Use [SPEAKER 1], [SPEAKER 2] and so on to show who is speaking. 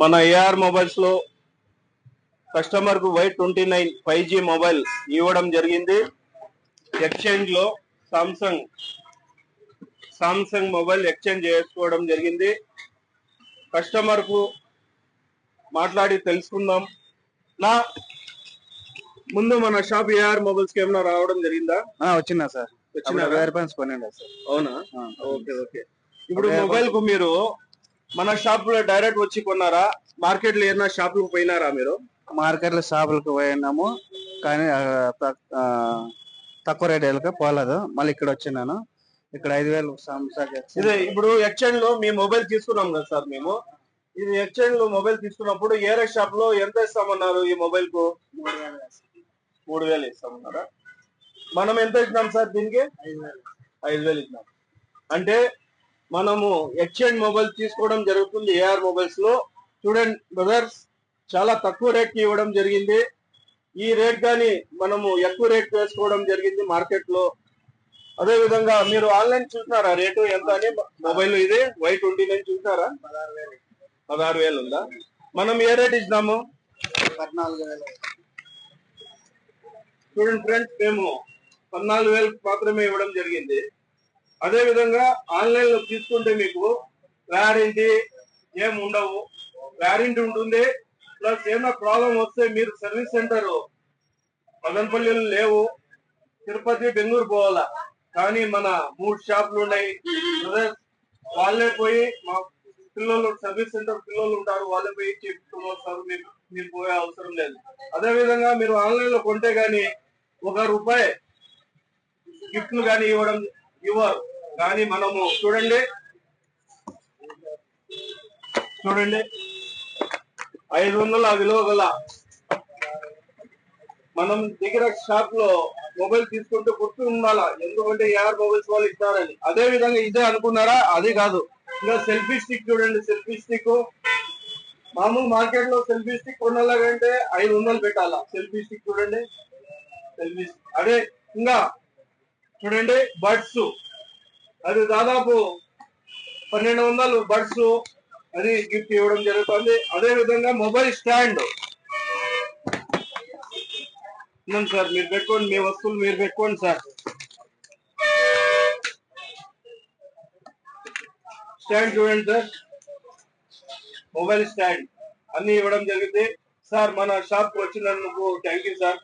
[SPEAKER 1] మన AR mobiles లో customer కు Y29 5G మొబైల్ ఇవ్వడం జరిగింది. ఎక్స్చేంజ్ లో సామ్సంగ్ మొబైల్ ఎక్స్చేంజ్ చేసుకోవడం జరిగింది. కస్టమర్ కు మాట్లాడి తెలుసుకుందాం. నా ముందు మన షాప్ ఏఆర్ మొబైల్స్ కి ఏమైనా రావడం జరిగిందా?
[SPEAKER 2] వచ్చినా సార్, వేరే పని కొనండి సార్.
[SPEAKER 1] అవునా? Okay okay. ఇప్పుడు మొబైల్ కు మీరు మన షాప్ లో డైరెక్ట్ వచ్చి కొన్నారా? మార్కెట్ లో ఏదైనా షాపులకు పోయినారా మీరు?
[SPEAKER 2] మార్కెట్ లో షాపులకు పోయినాము, కానీ తక్కువ రేట్ పోలేదు. మళ్ళీ ఇక్కడ వచ్చినాను. ఇక్కడ 5,000
[SPEAKER 1] ఇదే ఇప్పుడు ఎక్స్చేంజ్ లో మీ మొబైల్ తీసుకున్నాం కదా సార్ మేము. ఇది ఎక్స్చేంజ్ లో మొబైల్ తీసుకున్నప్పుడు ఏరే షాప్ లో ఎంత ఇస్తామన్నారు? ఈ మొబైల్ కు 3,000 ఇస్తామన్నారా? మనం ఎంత ఇచ్చినాం సార్ దీనికి? 5,000 ఇచ్చినాం. అంటే మనము ఎక్స్చేంజ్ మొబైల్ తీసుకోవడం జరుగుతుంది ఏఆర్ మొబైల్స్ లో. చూడండి బ్రదర్స్, చాలా తక్కువ రేట్ కి ఇవ్వడం జరిగింది. ఈ రేట్ గాని మనము ఎక్కువ రేట్ వేసుకోవడం జరిగింది మార్కెట్ లో. అదే విధంగా మీరు ఆన్లైన్ చూసినారా రేటు ఎంత అని? మొబైల్ ఇది Y29 చూసినారా? 16,000 ఉందా? మనం ఏ రేట్ ఇచ్చినాము?
[SPEAKER 2] 14,000.
[SPEAKER 1] చూడండి ఫ్రెండ్స్, మేము 14,000 మాత్రమే ఇవ్వడం జరిగింది. అదే విధంగా ఆన్లైన్ లో తీసుకుంటే మీకు వారంటీ ఏం ఉండవు. వారంటీ ఉంటుంది, ప్లస్ ఏమైనా ప్రాబ్లం వస్తే మీరు సర్వీస్ సెంటర్ మదనపల్లిలో లేవు, తిరుపతి, బెంగళూరు పోవాలా. కానీ మన 3 షాపులు ఉన్నాయి. వాళ్ళే పోయి, మా పిల్లలు సర్వీస్ సెంటర్ పిల్లలు ఉంటారు, వాళ్ళే పోయి చెప్తూ వస్తారు. మీరు పోయే అవసరం లేదు. అదే విధంగా మీరు ఆన్లైన్ లో కొంటే గానీ ₹1 గిఫ్ట్లు కానీ ఇవ్వరు. కానీ మనము చూడండి 500 విలువ గల మనం దగ్గర షాప్ లో మొబైల్ తీసుకుంటే గుర్తు ఉండాలా, ఎందుకంటే ఏఆర్ మొబైల్స్ వాళ్ళు ఇస్తారని. అదే విధంగా ఇదే అనుకున్నారా? అది కాదు. ఇంకా సెల్ఫీ స్టిక్ చూడండి. సెల్ఫీ స్టిక్ మామూలు మార్కెట్ లో సెల్ఫీ స్టిక్ కొనాలంటే 500 పెట్టాలా. సెల్ఫీ స్టిక్ చూడండి, సెల్ఫీ స్టిక్. అదే ఇంకా చూడండి బడ్స్, అది దాదాపు 1,200 బడ్స్ అది గిఫ్ట్ ఇవ్వడం జరుగుతుంది. అదే విధంగా మొబైల్ స్టాండ్ సార్, మీరు పెట్టుకోండి, మీ వస్తువులు మీరు పెట్టుకోండి సార్. స్టాండ్ చూడండి సార్, మొబైల్ స్టాండ్ అన్ని ఇవ్వడం జరిగింది. సార్ మన షాప్ కు వచ్చినందుకు థ్యాంక్ యూ సార్.